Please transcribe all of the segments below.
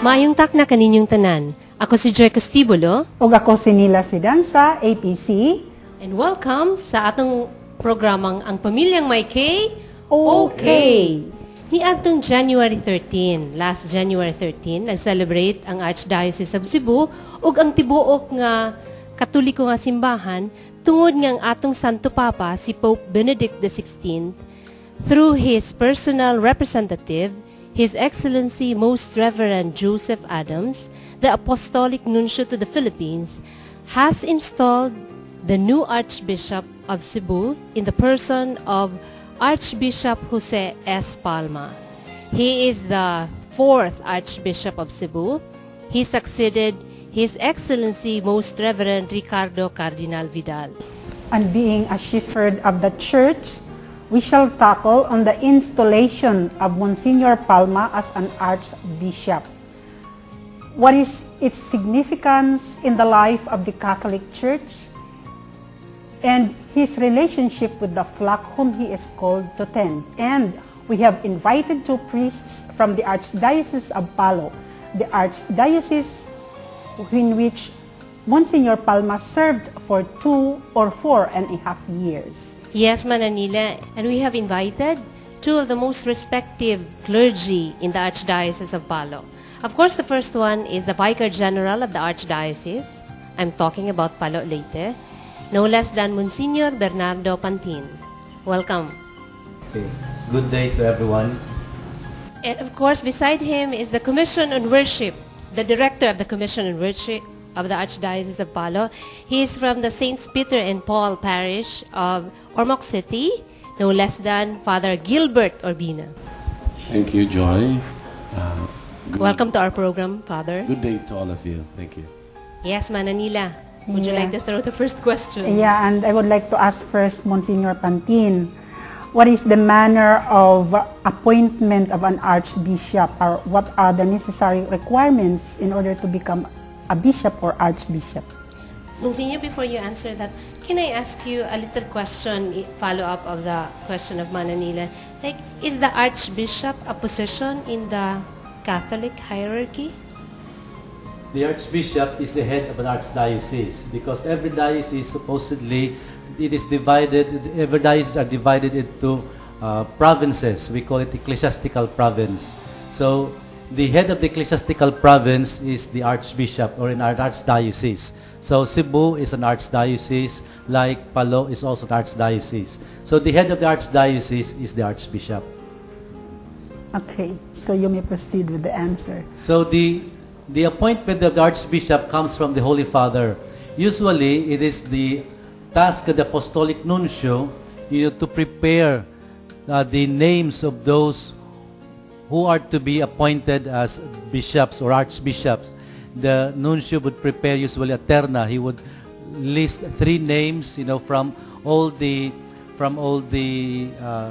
Maayong takna kaninyong tanan. Ako si Joy Castibulo. Ug ako si Nila Sidansa, APC. And welcome sa atong programang Ang Pamilyang May K, Okay. Niadtong January 13, last January 13, nag-celebrate ang Archdiocese of Cebu ug ang tibuok nga Katoliko nga simbahan tungod nga ang atong Santo Papa si Pope Benedict XVI through his personal representative, His Excellency Most Reverend Joseph Adams, the Apostolic Nuncio to the Philippines, has installed the new Archbishop of Cebu in the person of Archbishop Jose S. Palma. He is the fourth Archbishop of Cebu. He succeeded His Excellency Most Reverend Ricardo Cardinal Vidal. And being a shepherd of the Church, we shall tackle on the installation of Monsignor Palma as an Archbishop. What is its significance in the life of the Catholic Church and his relationship with the flock whom he is called to tend. And we have invited two priests from the Archdiocese of Palo, the Archdiocese in which Monsignor Palma served for 2 or 4.5 years. Yes, Mananila, and we have invited two of the most respected clergy in the Archdiocese of Palo. Of course, the first one is the Vicar General of the Archdiocese. I'm talking about Palo Leyte. No less than Monsignor Bernardo Pantin. Welcome. Okay. Good day to everyone. And of course, beside him is the Commission on Worship, the Director of the Commission on Worship of the Archdiocese of Palo. He is from the Saints Peter and Paul Parish of Ormoc City, no less than Father Gilbert Orbina. Thank you, Joy. Welcome to our program, Father. Good day to all of you. Thank you. Yes, Mananila. Would you Yeah. like to throw the first question? Yeah, and I would like to ask first Monsignor Pantin, what is the manner of appointment of an Archbishop, or what are the necessary requirements in order to become a bishop or archbishop? Monsignor, before you answer that, can I ask you a little question, follow-up of the question of Mananila? Like, is the Archbishop a position in the Catholic hierarchy? The Archbishop is the head of an archdiocese because every diocese supposedly it is divided. Every diocese are divided into provinces. We call it ecclesiastical province. So the head of the ecclesiastical province is the Archbishop or in our archdiocese. So Cebu is an archdiocese, like Palo is also an archdiocese. So the head of the archdiocese is the Archbishop. Okay, so you may proceed with the answer. So the appointment of the Archbishop comes from the Holy Father. Usually, it is the task of the Apostolic Nuncio to prepare the names of those who are to be appointed as bishops or archbishops. The nuncio would prepare usually a terna. He would list 3 names, from all the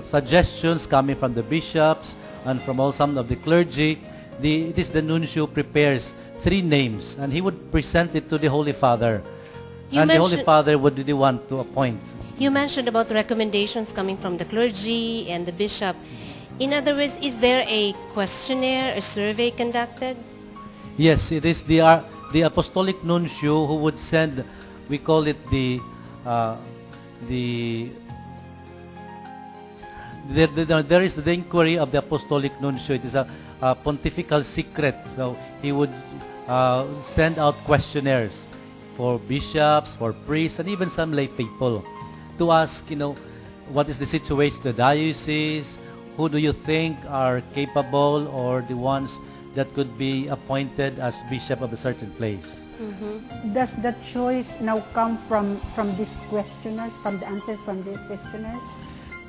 suggestions coming from the bishops and from some of the clergy. It is the nuncio prepares 3 names, and he would present it to the Holy Father. The Holy Father would be the one to appoint. You mentioned about recommendations coming from the clergy and the bishop. In other words, is there a questionnaire, a survey conducted? Yes, it is the Apostolic Nuncio who would send, we call it there is the inquiry of the Apostolic Nuncio. It is a pontifical secret. So he would send out questionnaires for bishops, for priests, and even some lay people to ask, what is the situation of the diocese, who do you think are capable or the ones that could be appointed as bishop of a certain place. Mm-hmm. Does the choice now come from these questioners, from the answers from the questioners?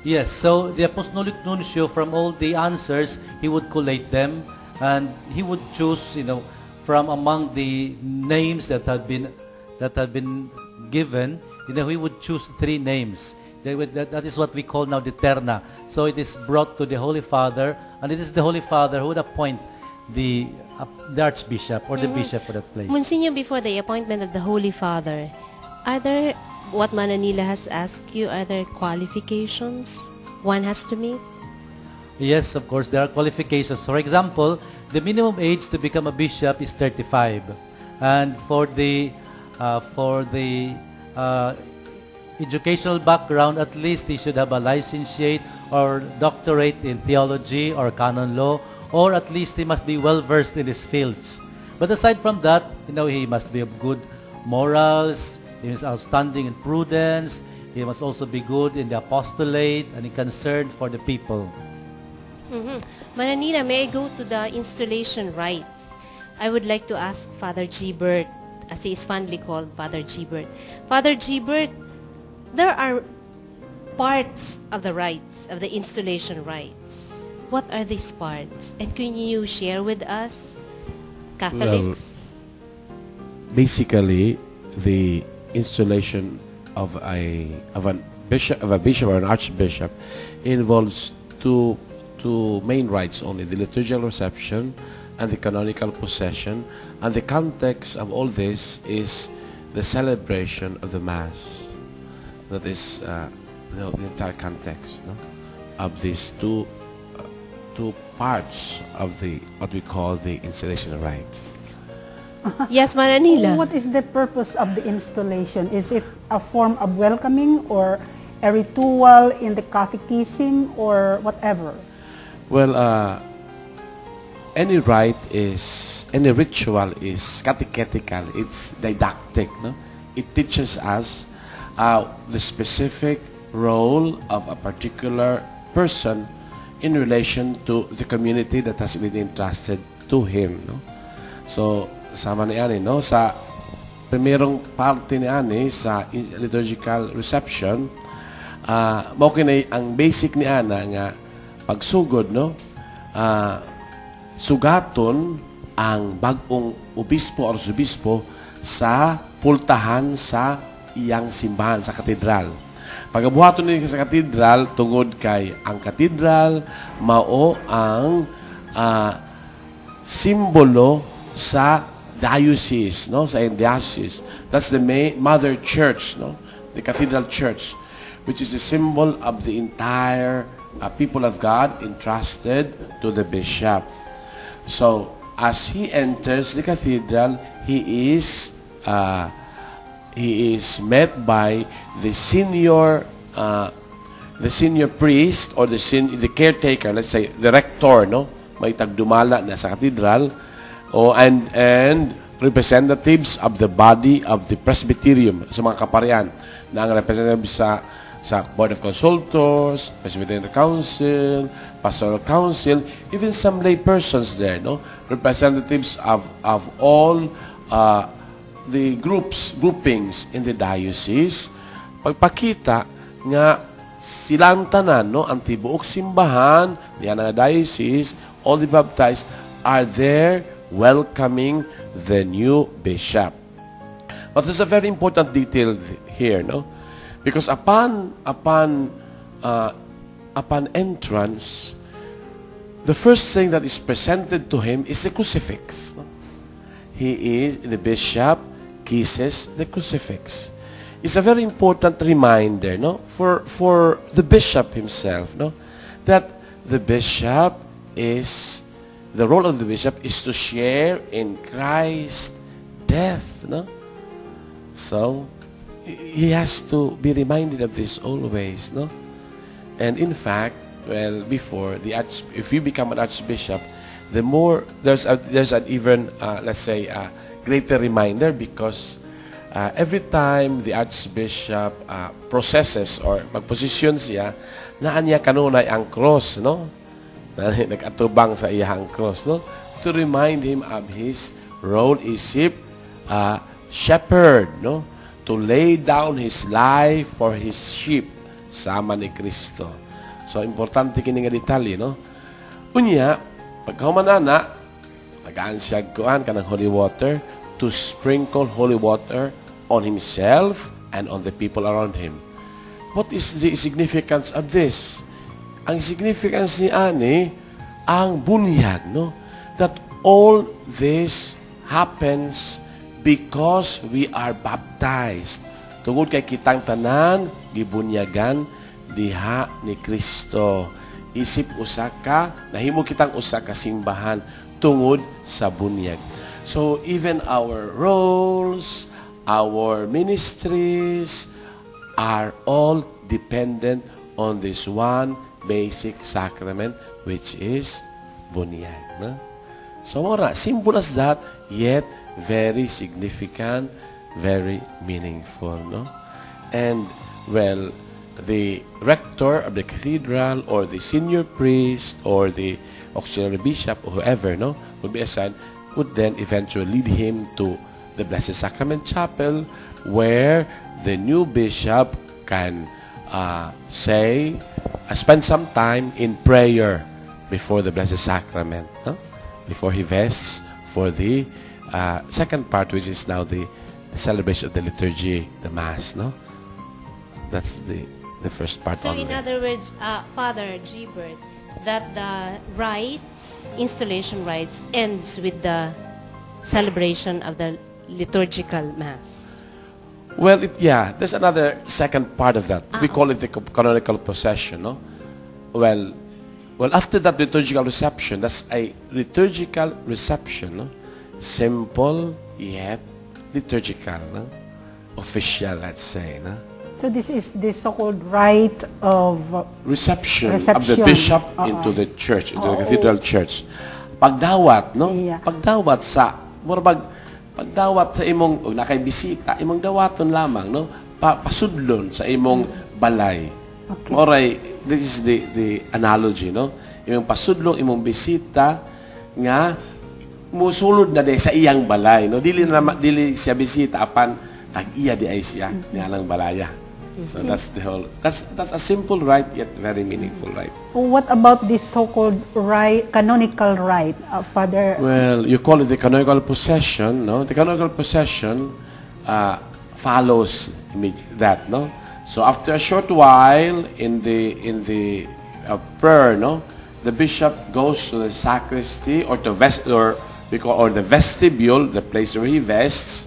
Yes, so the Apostolic Nuncio, from all the answers, he would collate them and he would choose, from among the names that have been given, he would choose 3 names. That is what we call now the terna. So it is brought to the Holy Father, and it is the Holy Father who would appoint the Archbishop or the Bishop for that place. Monsignor, before the appointment of the Holy Father, are there, what Mananila has asked you, are there qualifications one has to meet? Yes, of course, there are qualifications. For example, the minimum age to become a bishop is 35. And for the educational background, at least he should have a licentiate or doctorate in theology or canon law, or at least he must be well versed in his fields. But aside from that, he must be of good morals, he is outstanding in prudence, he must also be good in the apostolate and in concern for the people. Mananina, may I go to the installation rites? I would like to ask Father Gilbert, as he is fondly called Father Gilbert. Father Gilbert, there are parts of the rites, of the installation rites. What are these parts? And can you share with us, Catholics? Well, basically, the installation of a bishop or an archbishop involves two main rites only: the liturgical reception and the canonical possession. And the context of all this is the celebration of the Mass. That is the entire context, no, of these two parts of what we call the installation rites. Yes, Mananila. What is the purpose of the installation? Is it a form of welcoming or a ritual in the catechism or whatever? Well, any ritual is catechetical. It's didactic. No, it teaches us the specific role of a particular person in relation to the community that has been entrusted to him. No, so sama ni ani, no, sa primerong parte ni ani sa liturgical reception, mao kini ang basic ni ana nga pagsugod, no, sugaton ang bagong obispo or subispo sa pultahan sa iyang simbahan sa katedral. Pagabuhaton ni sa katedral tungod kay ang katedral mao ang simbolo sa diocese, no, sa diocese. That's the mother church, no, the cathedral church, which is the symbol of the entire people of God entrusted to the bishop. So, as he enters the cathedral, he is met by the senior priest or the caretaker, let's say the rector, no, may tagdumala na sa cathedral, and representatives of the body of the presbyterium, sa mga kaparian na ang representative sa Board of Consultors, Presbyterian Council, Pastoral Council, even some lay persons there, no, representatives of all the groupings in the diocese. Pagpakita nga silang tanan, no, ang tibuok simbahan niya nga diocese, all the baptized are there welcoming the new bishop. But there's a very important detail here, no, because upon entrance, the first thing that is presented to him is the crucifix. No? The bishop kisses the crucifix. It's a very important reminder, no, for the bishop himself, no, that the role of the bishop is to share in Christ's death, no. So he has to be reminded of this always, no. And in fact, well, before if you become an archbishop, the more there's an even let's say greater reminder, because every time the archbishop processes or magposisyon siya, naan niya kanunay ang cross, no, nag-atubang sa iyang cross, no, to remind him of his role is shepherd, no, to lay down his life for his sheep, sama ni Kristo. So importante kini nga detalye, no. Unya pagkahumanana, nagaan siya kuan kanang holy water to sprinkle holy water on himself and on the people around him. What is the significance of this? Ang significance ni ani ang bunyag, no, that all this happens because we are baptized. Tungod kay kitang tanan gibunyagan diha ni Kristo. Isip usa ka, nahimo kitang usa ka simbahan. tungod sa bunyag. So even our roles, our ministries are all dependent on this one basic sacrament, which is bunyag. No? So, simple as that, yet very significant, very meaningful. No? And, well, the rector of the cathedral or the senior priest or the auxiliary bishop or whoever would be assigned would then eventually lead him to the Blessed Sacrament Chapel, where the new bishop can spend some time in prayer before the Blessed Sacrament, before he vests for the second part, which is now the celebration of the liturgy, the Mass. That's the first part. So in other words, Father Gilbert, that the installation rites ends with the celebration of the liturgical Mass. Well, there's another second part of that. We call it the canonical procession, no? Well, after that liturgical reception, that's a liturgical reception, no? Simple, yet liturgical, no? Official, let's say, no? So this is the so-called rite of reception of the bishop into the church, into the cathedral church. Pagdawat, no? Yeah. Pagdawat sa pagdawat sa imong nakay bisita, imong dawaton lamang, no? Pasudlon sa imong balay. Okay. Moray, this is the analogy, no? Imong pasudlong imong bisita nga musulod na sa iyang balay, no? Dili siya bisita apan tag-iya di ay siya niya lang balaya. So that's the whole. That's a simple rite yet very meaningful rite. What about this so-called canonical rite, Father? Well, you call it the canonical procession, no? The canonical procession follows that, no? So after a short while in the prayer, no, the bishop goes to the sacristy or the vestibule, the place where he vests,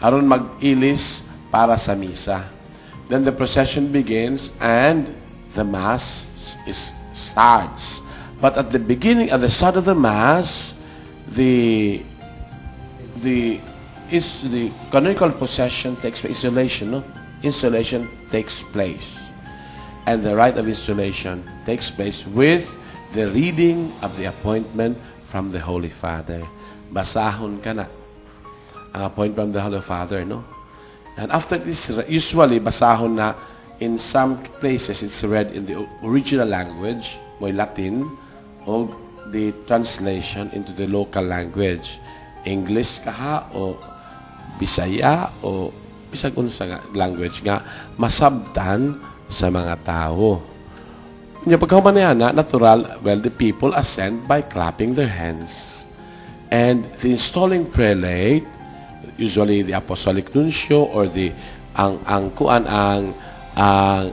aron mag-ilis para sa misa. Then the procession begins and the Mass starts. But at the beginning, at the start of the Mass, the canonical procession takes place, installation takes place. And the rite of installation takes place with the reading of the appointment from the Holy Father. Basahon ka na ang appointment from the Holy Father, no? And after this, usually, basahon na, in some places, it's read in the original language, mo'y Latin, o the translation into the local language. English kaha, o Bisaya, o bisag unsa nga language nga, masabtan sa mga tao. Yung pagkahuman na natural, well, the people ascend by clapping their hands. And the installing prelate, usually the apostolic nuncio or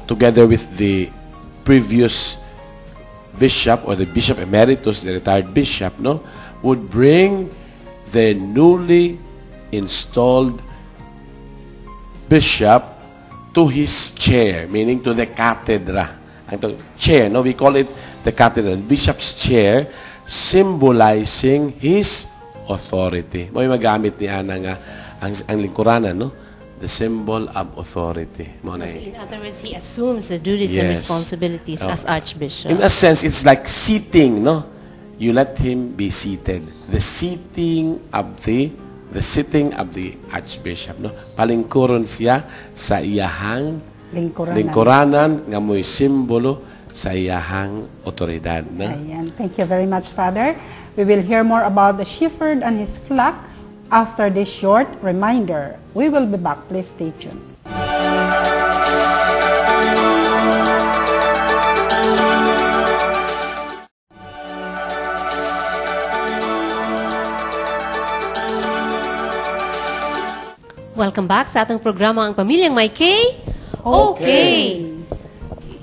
together with the previous bishop or the bishop emeritus, the retired bishop, no, would bring the newly installed bishop to his chair, meaning to the cathedra. Ang chair, no, we call it the cathedra, the bishop's chair, symbolizing his authority. May magamit ni Ana nga ang lingkuranan, no? The symbol of authority. In other words, he assumes the duties and responsibilities as Archbishop. In a sense, it's like seating, no? You let him be seated. The sitting of the Archbishop, no? Palingkuron siya sa iyahang lingkuranan nga mo'y simbolo sa iyahang otoridad, no? Ayan. Thank you very much, Father. We will hear more about the shepherd and his flock after this short reminder. We will be back. Please stay tuned. Welcome back sa atong programa ang Pamilyang May K. Okay.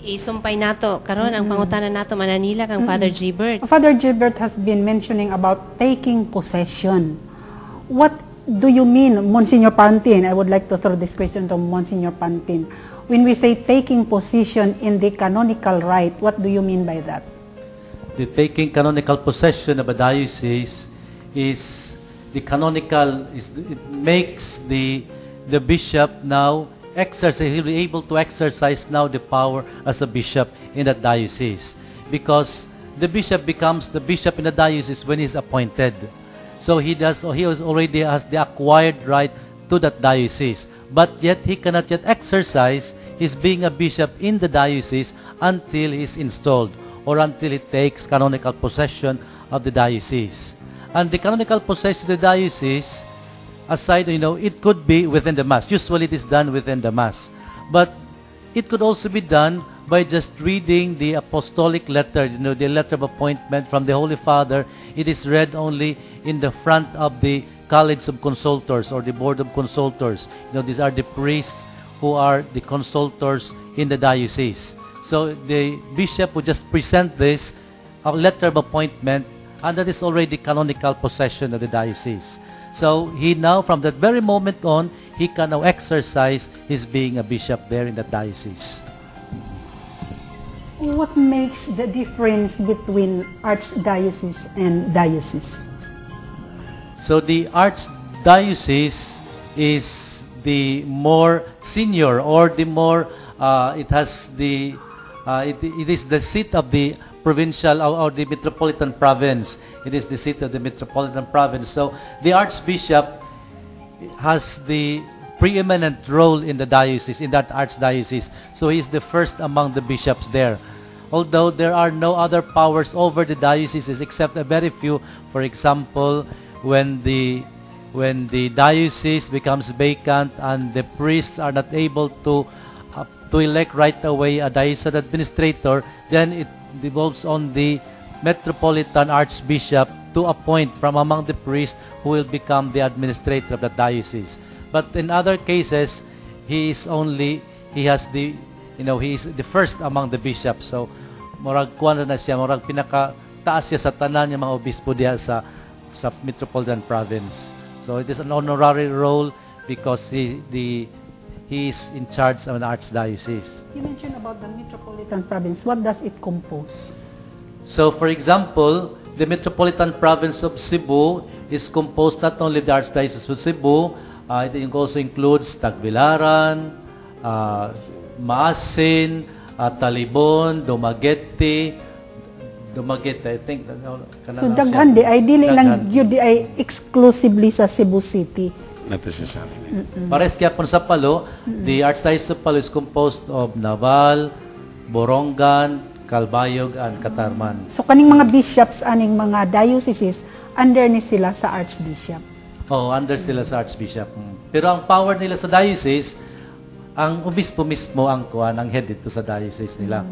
Isumpay nato karon ang pangutanan nato mananila kang Father Gilbert. Father Gilbert has been mentioning about taking possession. What do you mean, Monsignor Pantin? I would like to throw this question to Monsignor Pantin. When we say taking possession in the canonical rite, what do you mean by that? the taking canonical possession of a diocese is the canonical, it makes the bishop now exercise, he'll be able to exercise now the power as a bishop in that diocese. Because the bishop becomes the bishop in the diocese when he's appointed. So he already has the acquired right to that diocese. But yet he cannot yet exercise his being a bishop in the diocese until he's installed or until he takes canonical possession of the diocese. And the canonical possession of the diocese, aside, it could be within the Mass. Usually it is done within the Mass. But it could also be done by just reading the apostolic letter, the letter of appointment from the Holy Father. It is read only in the front of the College of Consultors or the Board of Consultors. These are the priests who are the consultors in the diocese. So the bishop would just present this, a letter of appointment, and that is already canonical possession of the diocese. So he now, from that very moment on, he can now exercise his being a bishop there in the diocese. What makes the difference between archdiocese and diocese? So the archdiocese is the more senior, or the more, it is the seat of the provincial or the metropolitan province. It is the seat of the metropolitan province. So the archbishop has the preeminent role in the diocese, in that archdiocese. So he is the first among the bishops there. Although there are no other powers over the dioceses except a very few. For example, when the diocese becomes vacant and the priests are not able to elect right away a diocesan administrator, then it devolves on the metropolitan archbishop to appoint from among the priests who will become the administrator of the diocese. But in other cases, he is the first among the bishops. So murag kuan na siya, murag pinaka-taas siya sa tanan ng mga obispo diya sa metropolitan province. So it is an honorary role because he is in charge of an archdiocese. You mentioned about the metropolitan province. What does it compose? So for example, the metropolitan province of Cebu is composed not only of the archdiocese of Cebu, it also includes Tagbilaran, Maasin, Talibon, Dumaguete, I think. So daghan di ay dili lang gyud di ay exclusively sa Cebu City. Not necessarily. Pares kaya po sa Palo, the Archdiocese of Palo is composed of Naval, Borongan, Calbayog, and Catarman. So kaning mga bishops aning mga dioceses under ni sila sa archbishop. Under sila sa archbishop. Pero ang power nila sa diocese, ang obispo mismo ang head dito sa diocese nila.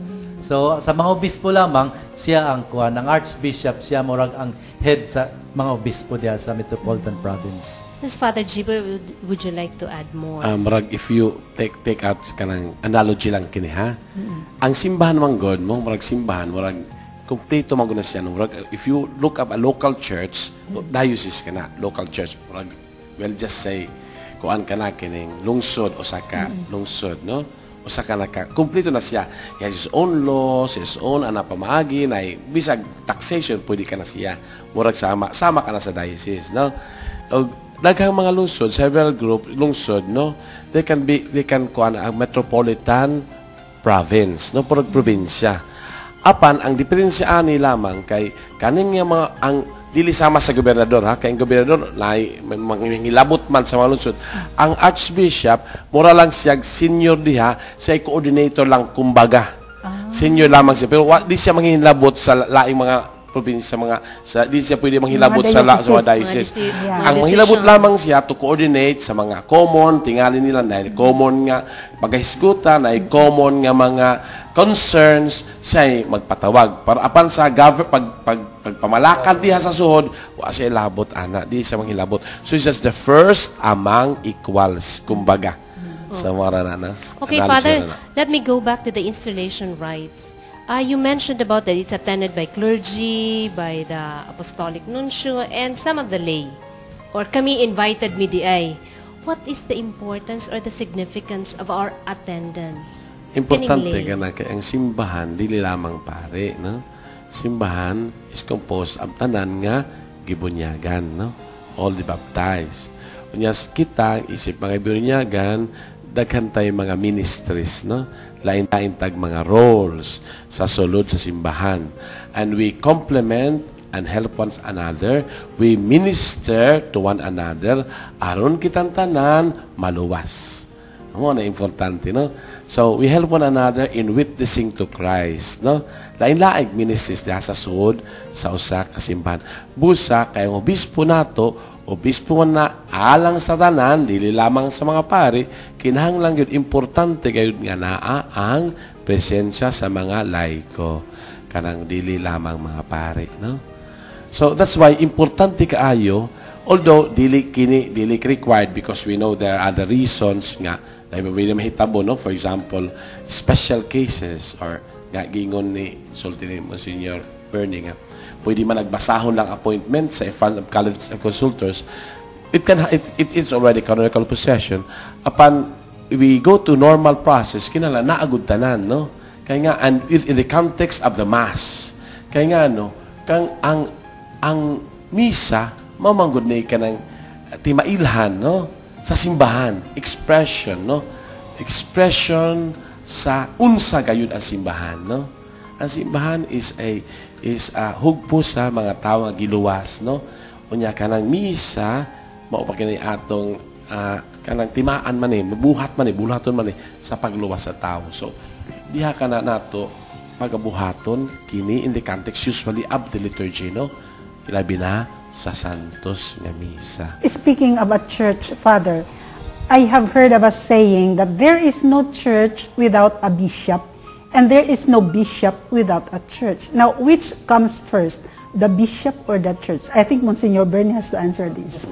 So sa mga obispo lamang, siya ang ang archbishop, siya morag ang head sa mga obispo diya sa metropolitan province. Ms. Father Gibber, would you like to add more? Marag, if you take out kanang analogy lang kini ha. Ang simbahan man God mo, marag simbahan, marag kompleto man gud na siya. Marag, if you look up a local church, diocese kana, local church, marag, we'll just say kuan kana kining lungsod o saka lungsod, no? O saka kompleto na siya. He has his own laws, his own pamaagi na bisag taxation pwede ka na siya. Murag sama ka na sa diocese, no? Daghang mga lungsod, several group lungsod, no? They can kuan ang metropolitan province, no? Purag probinsya. Apan ang diferensya ani lamang kay kaning mga ang dili sama sa gobernador ha, kay ang gobernador lay mangilabot man sa mga lungsod. Ang archbishop mura lang siya senior diha, siya coordinator lang kumbaga. Senior lamang siya pero di siya manghilabot sa laing mga probinsya di siya pwede manghilabot sa mga diocese. Ang manghilabot lamang siya to coordinate sa mga common, tingali nila na common nga paghisgutan, na common nga mga concerns, siya magpatawag. Para apan sa pagpamalakad diha sa suhod, wa siya labot ana, di siya manghilabot. So he's just the first among equals, kumbaga. Sa mga na. Okay, Father, let me go back to the installation rites. You mentioned about that it's attended by clergy, by the apostolic nuncio, and some of the lay. Or kami invited mi di ay. What is the importance or the significance of our attendance? Importante ka na kay ang simbahan, dili lamang pare, no? simbahan is composed of tanan nga gibunyagan, no? All the baptized. Unyas kita isip mga gibunyagan, daghan tay mga ministries, no? Lain-lain tag mga roles sa sulod sa simbahan. And we complement and help one another. We minister to one another aron kitang tanan maluwas. Ano na importante, no? So, we help one another in witnessing to Christ, no? Lain-laing ministries diha sa sud sa usa ka simbahan. Busa kay ang obispo nato, obispo na alang sa tanan, dili lamang sa mga pari, kinahanglan gyud importante gayud nga naa ang presensya sa mga laiko. Kanang dili lamang mga pari, no? So, that's why importante kaayo, although dili required because we know there are other reasons nga na may mahitabo, no? For example, special cases or nga gingon ni sulti ni Monsignor Bernie nga pwede man nagbasahon lang appointment sa Fund of College of Consultors. It's already canonical possession. Upon we go to normal process, kinala naagud tanan, no? Kaya nga, and in the context of the Mass, kaya nga, no, kang ang misa, mamanggod na ikanang timailhan, no? Sa simbahan, expression, no? Expression sa unsa gayud ang simbahan, no? Ang simbahan is hugpo sa mga tawo nga giluwas, no? Unya kanang misa mao pa kini atong kanang timaan man buhaton man sa pagluwas sa tawo. So diha kana nato pagabuhaton kini in the context usually of the liturgy, no? Ilabi na sa santos nga misa. Speaking of a church, Father, I have heard of us saying that there is no church without a bishop and there is no bishop without a church. Now, which comes first, the bishop or the church? I think Monsignor Bernie has to answer this.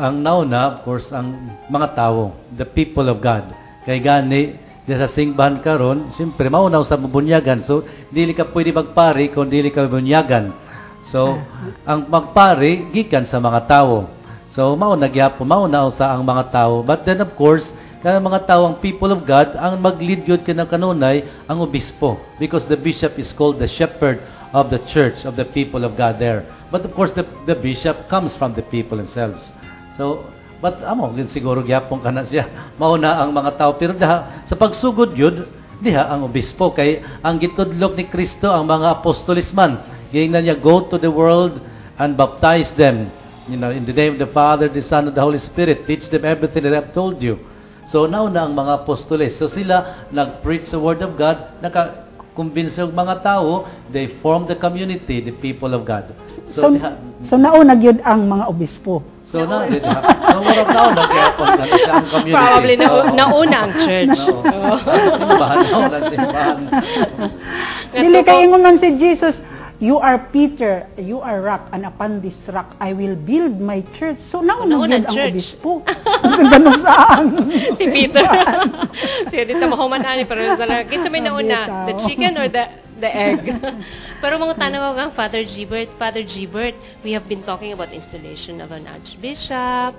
Ang nauna, of course, ang mga tao, the people of God. Kay gani, sa simbahan karon, siyempre, maunaw sa bubunyagan. So, dili ka pwede magpari kung dili ka bubunyagan. So, ang magpari, gikan sa mga tao. So, maunaw sa ang mga tao. But then, of course, kaya mga tao, ang people of God, ang mag-lead yun kanunay, ang obispo. Because the bishop is called the shepherd of the church, of the people of God there. But of course, the bishop comes from the people themselves. So, but yun siguro gyapon kana siya. Mauna ang mga tao. Pero sa pagsugod yun, diha ang obispo. Kay ang gitudlok ni Kristo, ang mga apostolis man, gingnan niya, go to the world and baptize them. You know, in the name of the Father, the Son, and the Holy Spirit. Teach them everything that I've told you. So, nauna ang mga apostoles. So, sila nag-preach the Word of God, naka-convince yung mga tao, they form the community, the people of God. So nauna yun ang mga obispo. So, nauna kaya ang community. Probably nauna ang church. Simbahan. Dili kayo man si Jesus, you are Peter, you are rock, and upon this rock I will build my church. So nauna yun ang obispo. Kasi gano'n saan? Si Peter. Siya dito mahuman-ani, pero kinsa may nauna, the chicken or the egg? Pero mga tanaw nga, Father Gilbert, we have been talking about installation of an archbishop,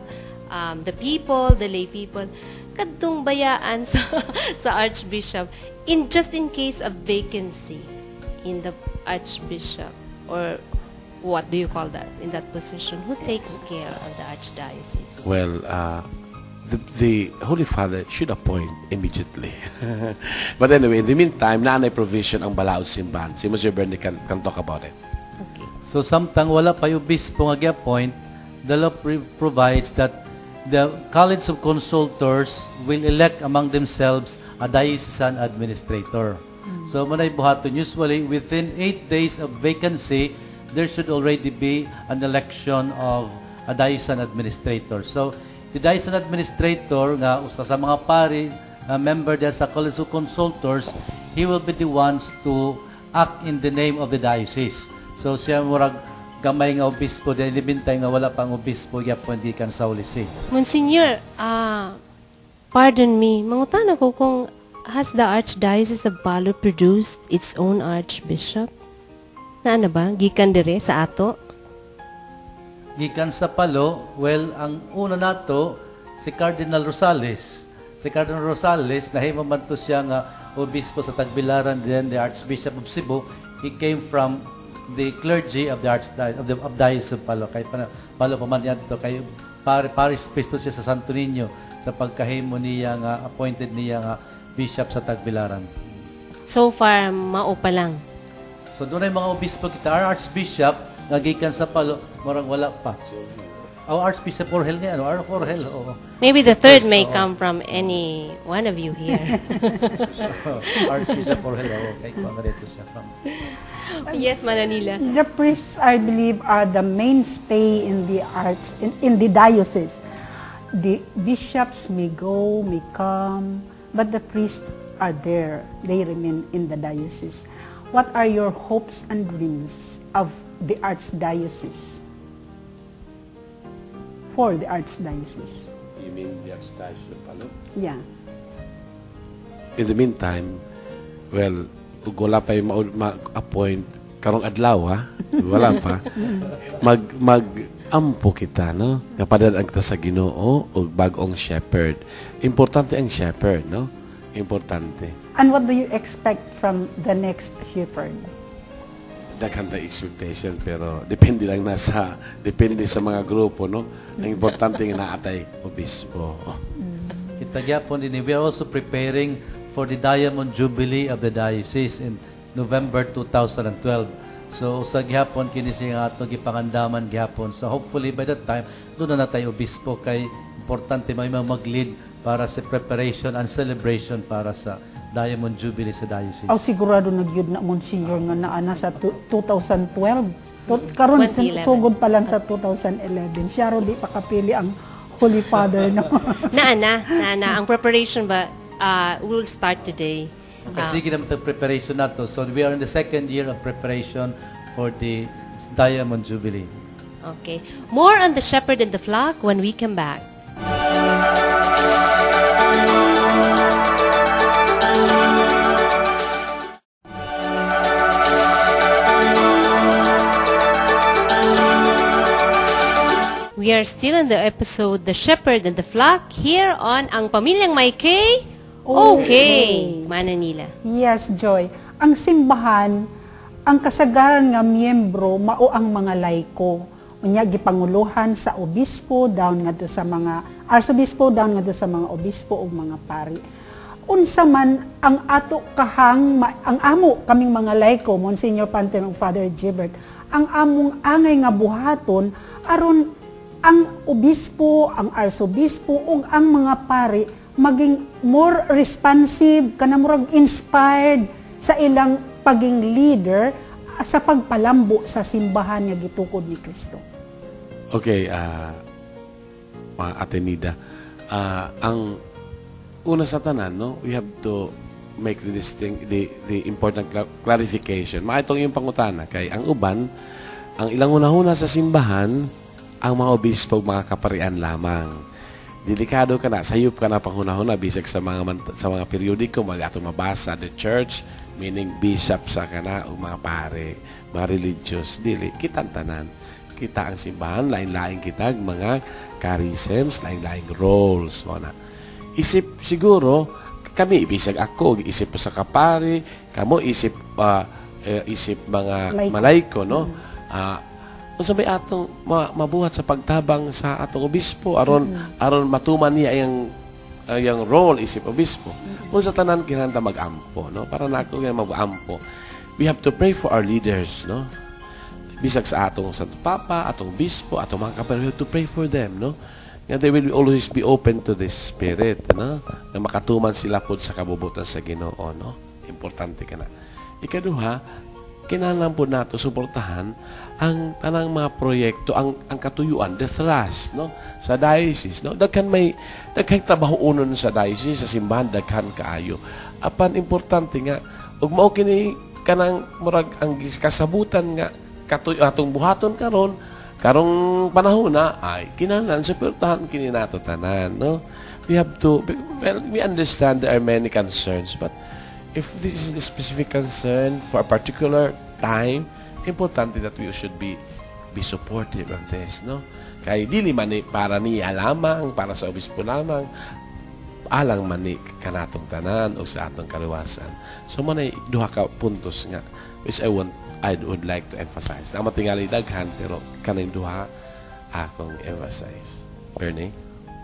the people, the lay people. Kadtong bayaan sa archbishop, just in case of vacancy in the archbishop, or what do you call that, in that position, who takes care of the archdiocese? Well, the Holy Father should appoint immediately. But anyway, in the meantime, naanay provision ang Balaod Simbahan. Si Monsieur Bernie can talk about it. Okay. So, samtang wala pa yung obispo nga gi-appoint, the law provides that the College of Consultors will elect among themselves a diocesan administrator. So, manay buhaton, usually within 8 days of vacancy, there should already be an election of a diocesan administrator. So, the diocesan administrator, nga usa sa mga pari, member there sa College of Consultors, he will be the ones to act in the name of the diocese. So, siya murag gamay nga obispo, dahil libintay nga wala pang obispo, yapon di kan sa ulisi. Monsignor, pardon me, mangutan ako kung has the Archdiocese of Bacolod produced its own archbishop? Na ba? Gikan dire sa ato? Gikan sa Palo, well, ang una nato, si Cardinal Rosales. Si Cardinal Rosales, nahimo man to siya nga obispo sa Tagbilaran, then the Archbishop of Cebu, he came from the clergy of the Diocese of Palo. Kay Palo pa man yan to, kay Paris Priest siya sa Santo Niño sa pagkahimo niya nga appointed niya nga bishop sa Tagbilaran. So far, mao pa lang. So doon ay mga obispo kita. Our Archbishop, nagikan sa Palo, marang wala pa. Our Archbishop Orhel nga, our Orhel, oo. Maybe the third may come from any one of you here. Archbishop Orhel, oo. Kay Kuangareto siya from. Yes, Mananila. The priests, I believe, are the mainstay in the arts, in the diocese. The bishops may go, may come, but the priests are there. They remain in the diocese. What are your hopes and dreams of the archdiocese? For the archdiocese. You mean the Archdiocese of Palo? Yeah. In the meantime, well, ug wala pa yung ma-appoint karong adlaw, ha? Wala pa. Mag-ampo kita, no? Kapadadaan kita sa Ginoo o bagong shepherd. Importante ang shepherd, no? Importante. And what do you expect from the next shepherd? Daghan ta expectation, pero depende sa mga grupo, no? Ang importante nga naatay obispo. Kita gyapon din, we are also preparing for the Diamond Jubilee of the Diocese in November 2012. So sa gyapon kini siya ato gipangandaman gyapon. So hopefully by that time doon na tayo obispo, kay importante may mag-lead para sa preparation and celebration para sa Diamond Jubilee sa Diocese. Aw sigurado nagyud na Monsignor nga naana sa 2012. Karon 2011. sugod pa lang sa 2011. Siya ro di pa kapili ang Holy Father, no? Naana. Ang preparation ba will start today. Kasi naman itong preparation nato. So we are in the second year of preparation for the Diamond Jubilee. Okay. More on the shepherd and the flock when we come back. We are still in the episode The Shepherd and the Flock here on Ang Pamilyang May K. Okay, Mananila. Yes, Joy. Ang simbahan, ang kasagaran nga miyembro mao ang mga laiko. Unya gipanguluhan sa obispo down ngadto sa mga arsobispo down ngadto sa mga obispo ug mga pari. Unsa man ang ato kahang ang amo kaming mga laiko, Monsignor Panten ug Father Gilbert, ang among angay nga buhaton aron ang obispo, ang arsobispo ug ang mga pari maging more responsive, kanamurag inspired sa ilang paging leader sa pagpalambo sa simbahan nga gitukod ni Kristo. Okay, Atenida. Ang una sa tanan, no, we have to make the important clarification. Maitong yung pangutana kay ang uban, ang ilang una-una sa simbahan, ang mga obispo, mga kaparian lamang. Delikado ka na, sayop ka na panghuna-huna bisag sa mga periodiko ato mabasa the church, meaning bishop sa kana o mga pare, mga religious, dili kitang tanan. Kita ang simbahan, lain-lain kitag mga charisms, lain-laing roles. Wala. Isip siguro kami bisag ako isip sa kapari, kamo isip mga malayko, no? Unsa may atong mabuhat sa pagtabang sa atong obispo aron matuman niya yang role isip obispo. Unsa tanan kinahanglan mag-ampo, no? Para nako nga mag-ampo. We have to pray for our leaders, no? Bisag sa atong Santo Papa, atong obispo, atong mga kapatid, we have to pray for them, no? And they will always be open to the Spirit, no? Na makatuman sila pod sa kabubutan sa Ginoo, no? Importante kana. Ikaduha, kinahanglan po nato suportahan ang tanang mga proyekto, ang katuyuan, the thrust, no, sa diocese, no. Daghan trabaho unon sa diocese, sa simbahan daghan kaayo. Apan importante nga ug mao kini kanang murag ang kasabutan nga atong buhaton karong panahon na ay kinahanglan suportahan kini nato tanan, no. We have to, well, we understand there are many concerns, but if this is the specific concern for a particular time, importante that we should be supportive of this, no? Kay dili man para niya lamang, para sa obispo lamang. alang mani kanatong tanan o sa atong kaluwasan. So mo na duha ka puntos nga which I would like to emphasize. Na matingali daghan pero kaning duha akong emphasize. Bernie?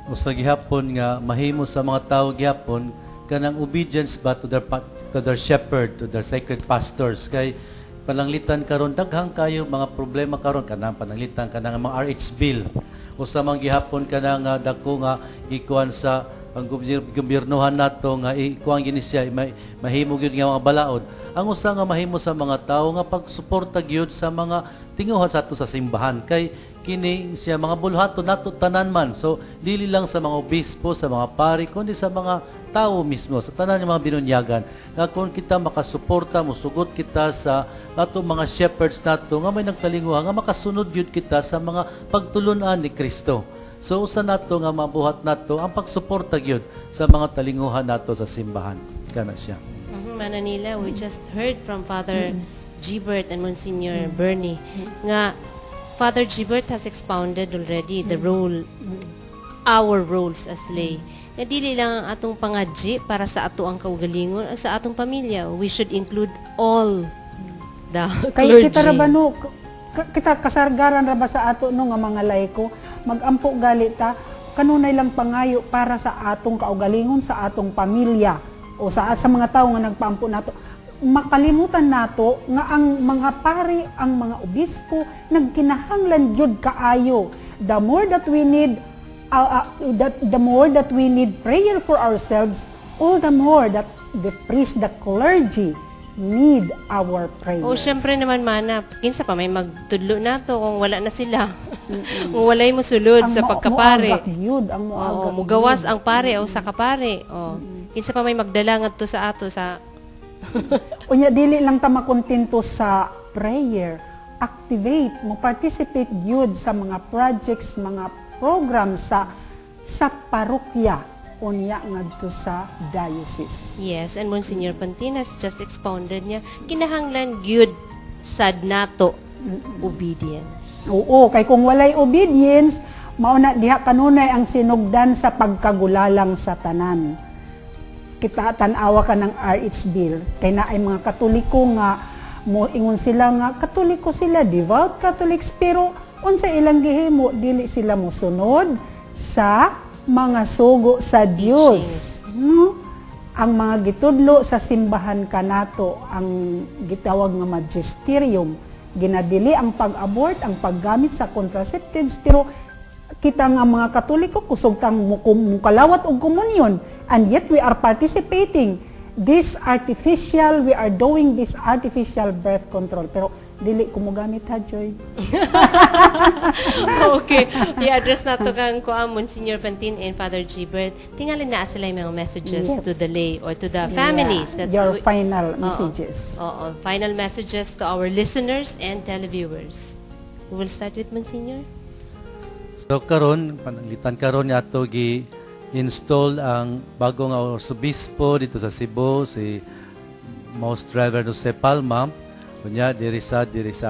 O sa gihapon nga mahimo sa mga tao gihapon kanang obedience ba to their shepherd, to their sacred pastors kay pananglitan karon daghang kayo mga problema karon kanang pananglitan kanang mga RH bill o sa mga gihapon kanang dako nga gikuan sa ang gobyernohan nato nga ikuang gini siya mahimo gyud nga mga balaod. Ang usa nga mahimo sa mga tao nga pagsuporta gyud sa mga tinguhan sa ato sa simbahan kay kini siya mga bulhato nato tanan man. So dili lang sa mga obispo, sa mga pari kundi sa mga tao mismo, sa tanan ng mga binunyagan. Nga kung kita makasuporta, musugot kita sa ato mga shepherds nato nga may nagtalinguha nga makasunod gyud kita sa mga pagtulunan ni Kristo. So usa nato nga mabuhat nato ang pagsuporta gyud sa mga talinguhan nato sa simbahan. Kana siya. Mananila, we just heard from Father Gilbert and Monsignor Bernie nga Father Gilbert has expounded already the role, our roles as lay. Nga dili lang ang atong pangadji para sa ato ang kaugalingon, sa atong pamilya. We should include all the Kay clergy. kita ra ba no, kita kasargaran ra ba sa ato no nga mga layko, magampo gali ta kanunay lang pangayo para sa atong kaugalingon sa atong pamilya o sa mga tao nga nagpaampo nato. Makalimutan nato nga ang mga pari, ang mga obispo nagkinahanglan gyud kaayo. The more that we need prayer for ourselves, all the more that the priest, the clergy need our prayers. O syempre naman mana, kinsa pa may magtudlo nato kung wala na sila. Kung walay mo sulod sa pagkapare. Ang muagak mugawas ang pare o sa kapare. O kinsa pa may magdala ngadto sa ato sa Unya dili lang ta makontento sa prayer. Activate, mo participate gyud sa mga projects, mga programs sa parokya unya ngadto sa diocese. Yes, and Monsignor Pantinas just expounded niya, kinahanglan gyud sad nato obedience. Oo, kay kung walay obedience, mao na diha kanunay ang sinugdan sa pagkagulalang sa tanan. Kita tan-awa ka ng RH bill, kay naay mga Katoliko nga mo ingon sila nga Katoliko sila, devout Catholics, pero unsa ilang gihimo dili sila mosunod sa mga sugo sa Dios. No? Ang mga gitudlo sa simbahan kanato ang gitawag nga magisterium, ginadili ang pag-abort, ang paggamit sa contraceptives, pero kita nga mga Katoliko kusog tang mukalawat og komunyon, and yet we are participating we are doing this artificial birth control, pero dili ko mo gamit ha, Joy. Okay, i-address nato kang Monsignor Pantin and Father Gilbert. Tingali na sila yung mga messages to the lay or to the families. Yeah, your final messages. Final messages to our listeners and televiewers. We will start with Monsignor. So karon pananglitan karon ni ato gi-install ang bagong arsobispo dito sa Cebu, si Most Reverend Jose Palma. Kunya diri sa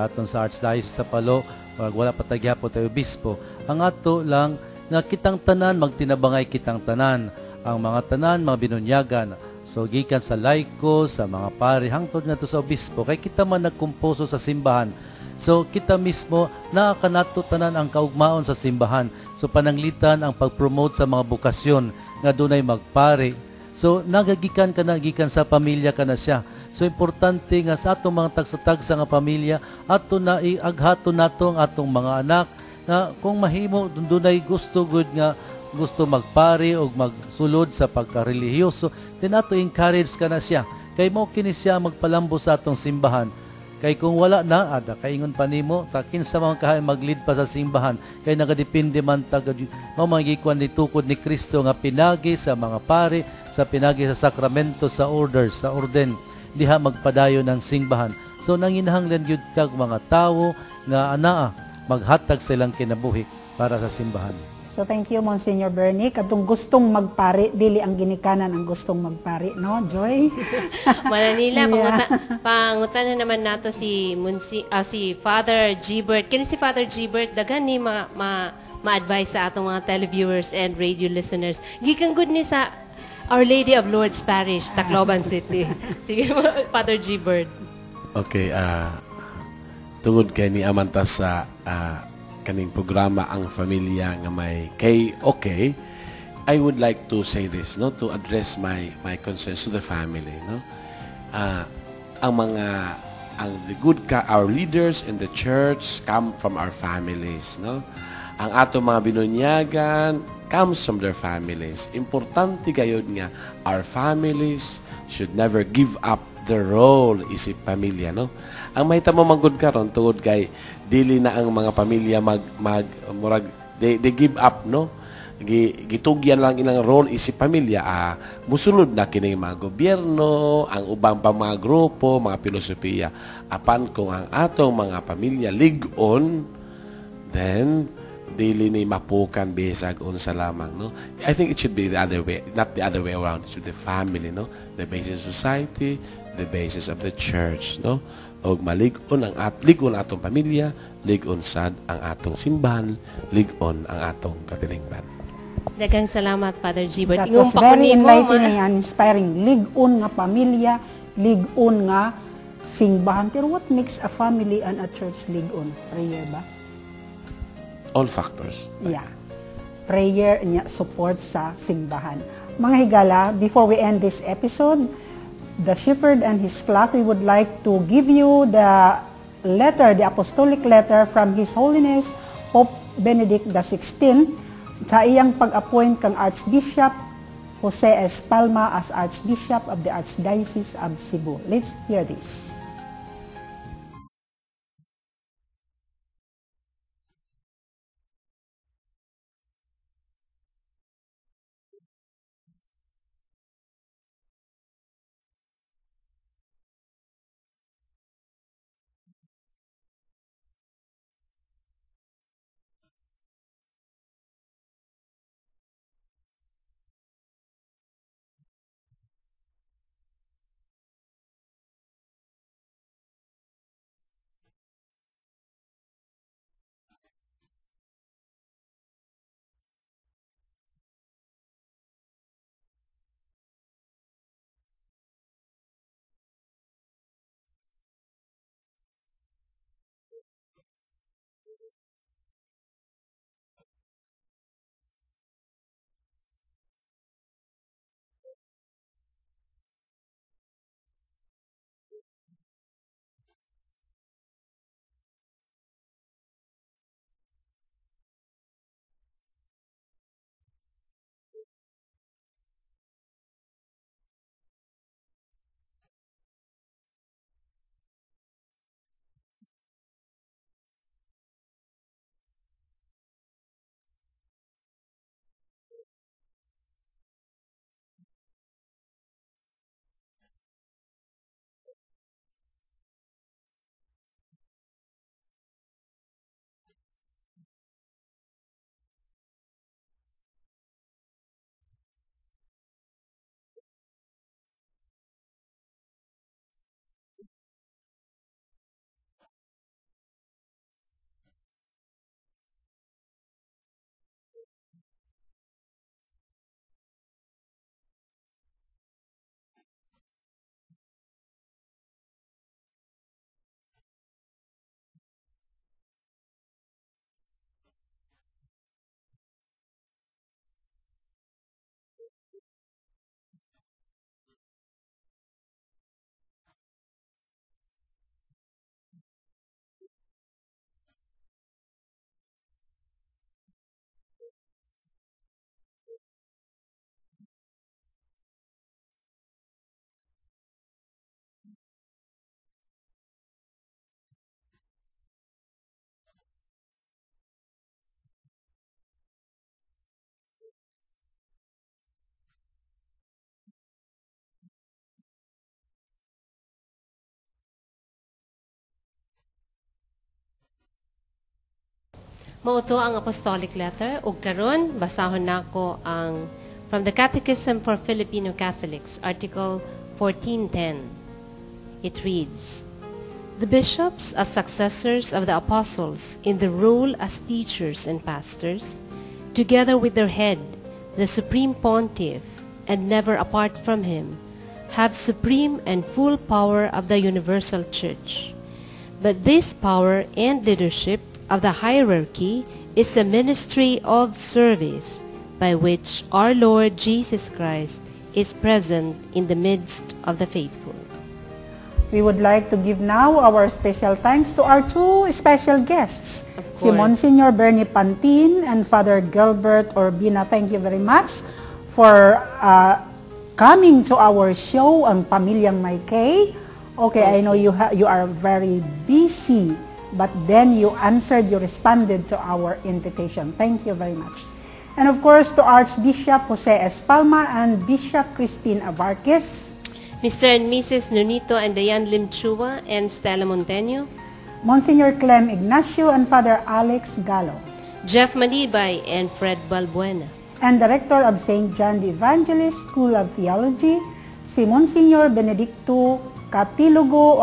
aton sa Archdiocese sa Palo, wala pa tagyapon tayo obispo. Ang ato lang nga kitang tanan magtinabangay kitang tanan, ang mga tanan mga binunyagan. So gikan sa laiko, sa mga pari hangtod ngadto sa obispo kay kita man nagkumpuso sa simbahan. So kita mismo nakakanato tanan ang kaugmaon sa simbahan. So pananglitan ang pag-promote sa mga bukasyon nga dunay magpari. So nagagikan ka na gikan sa pamilya ka na siya. So importante nga sa atong mga tagsa-tagsa nga pamilya ato na iaghato nato ang atong mga anak na kung mahimo dunay gusto good nga gusto magpari o magsulod sa pagkarelihiyoso, then ato encourage ka na siya. Kay mo kini siya magpalambo sa atong simbahan. Kay kung wala na, ada kaingon pa nimo, takin sa mga kahay mag-lead pa sa simbahan. Kay nagadepende man tagad mamagikuan ni tukod ni Kristo nga pinagi sa mga pari, sa pinagi sa sakramento, sa orders, sa orden, diha magpadayon ng simbahan. So nanginahanglan gyud kag mga tawo nga anaa maghatag silang kinabuhi para sa simbahan. So thank you, Monsignor Bernie. Katong gustong magpari, dili ang ginikanan ang gustong magpari, no, Joy? Mananila, pangutan na naman nato si Father Gilbert. Kini si Father Gilbert, daghan ni ma-advise sa atong mga televiewers and radio listeners. Gikan good ni sa Our Lady of Lourdes Parish, Tacloban City. Sige, Father G. Bird. Okay, tungod kay ni Amanta sa kaning programa ang pamilya nga may kay okay, I would like to say this, no, to address my concerns to the family, no. Our leaders in the church come from our families, no. Ang atong mga binunyagan comes from their families. Importante gayud nga our families should never give up the role isip pamilya, no. Ang mahitabo manggod karon tungod kay dili na ang mga pamilya murag they give up, no. Gitugyan lang ilang role isip pamilya, musulod na kining mga gobyerno, ang ubang pa mga grupo, mga filosofiya. Apan kung ang atong mga pamilya lig-on, then dili ni mapukan bisag unsa lamang, no. I think it should be the other way, not the other way around. It should be the family, no, the basis of society, the basis of the church, no. Og malig-on ang lig-on atong pamilya, lig-on sad ang atong simbahan, lig-on ang atong katilingban. Daghang salamat, Father Gilbert. That was very enlightening and inspiring. Lig-on nga pamilya, lig-on nga simbahan. Pero what makes a family and a church lig-on? Prayer ba? All factors. Yeah. Prayer niya support sa simbahan. Mga higala, before we end this episode, the shepherd and his flock, we would like to give you the letter, the apostolic letter from His Holiness Pope Benedict XVI sa iyang pag-appoint kang Archbishop Jose S. Palma as Archbishop of the Archdiocese of Cebu. Let's hear this. Mauto ang apostolic letter ug karon basahon nako ang from the Catechism for Filipino Catholics, Article 1410. It reads, "The bishops, as successors of the apostles in the role as teachers and pastors, together with their head, the Supreme Pontiff, and never apart from Him, have supreme and full power of the universal church. But this power and leadership of the hierarchy is a ministry of service by which our Lord Jesus Christ is present in the midst of the faithful. We would like to give now our special thanks to our two special guests, si course. Monsignor Bernie Pantin and Father Gilbert Orbina. Thank you very much for coming to our show, ang Pamilyang May Kay. Okay, I know you are very busy, but then you answered, you responded to our invitation. Thank you very much. And of course, to Archbishop Jose Espalma and Bishop Christine Abarquez, Mr. and Mrs. Nunito and Dayan Lim Chua and Stella Monteño, Monsignor Clem Ignacio and Father Alex Gallo, Jeff Malibay and Fred Balbuena, and Director of St. John the Evangelist School of Theology, si Monsignor Benedicto Catilogo,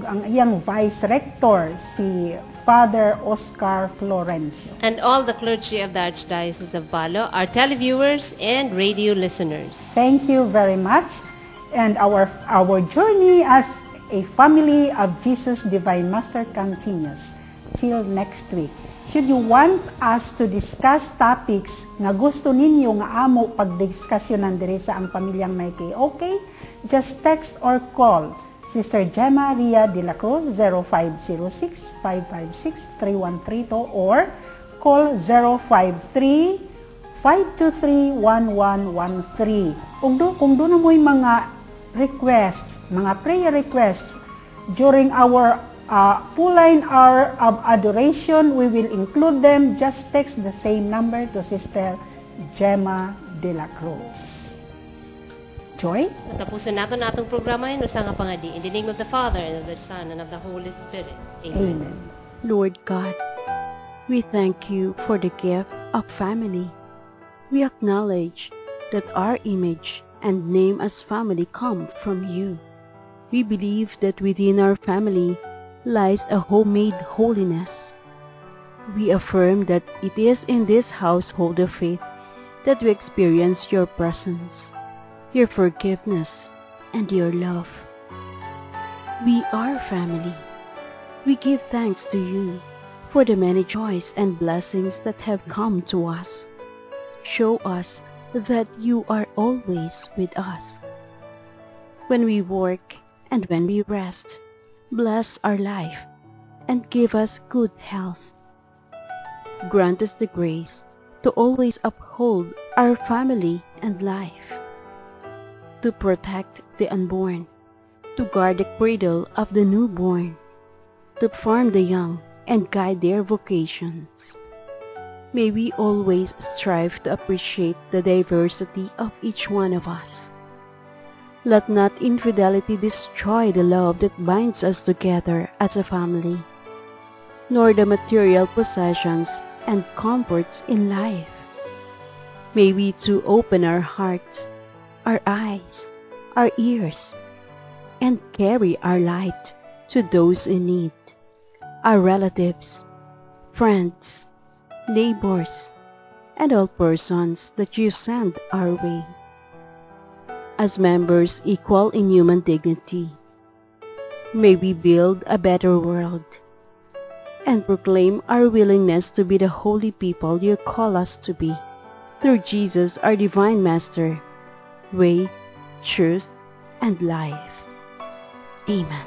ang iyang Vice Rector, si Father Oscar Florencio. and all the clergy of the Archdiocese of Balo, our televiewers and radio listeners. Thank you very much. And our journey as a family of Jesus Divine Master continues till next week. Should you want us to discuss topics na gusto ninyo nga amo pagdiskusyonan diri sa ang Pamilyang May Kay, okay? Just text or call Sister Gemma Ria de la Cruz 0506-556-3132 or call 053-523-1113. Kung doon na mo'y mga requests, mga prayer requests during our full-line hour of adoration, we will include them. Just text the same number to Sister Gemma de la Cruz. Joy? Tapusin nato natong programa yun, usa nga pangadi. In the name of the Father, and of the Son, and of the Holy Spirit. Amen. Amen. Lord God, we thank you for the gift of family. We acknowledge that our image and name as family come from you. We believe that within our family lies a homemade holiness. We affirm that it is in this household of faith that we experience your presence, your forgiveness, and your love. We are family. We give thanks to you for the many joys and blessings that have come to us. Show us that you are always with us. When we work and when we rest, bless our life and give us good health. Grant us the grace to always uphold our family and life, to protect the unborn, to guard the cradle of the newborn, to form the young and guide their vocations. May we always strive to appreciate the diversity of each one of us. Let not infidelity destroy the love that binds us together as a family, nor the material possessions and comforts in life. May we too open our hearts, our eyes, our ears, and carry our light to those in need, our relatives, friends, neighbors, and all persons that you send our way. As members equal in human dignity, may we build a better world and proclaim our willingness to be the holy people you call us to be, through Jesus, our Divine Master, way, truth, and life. Amen.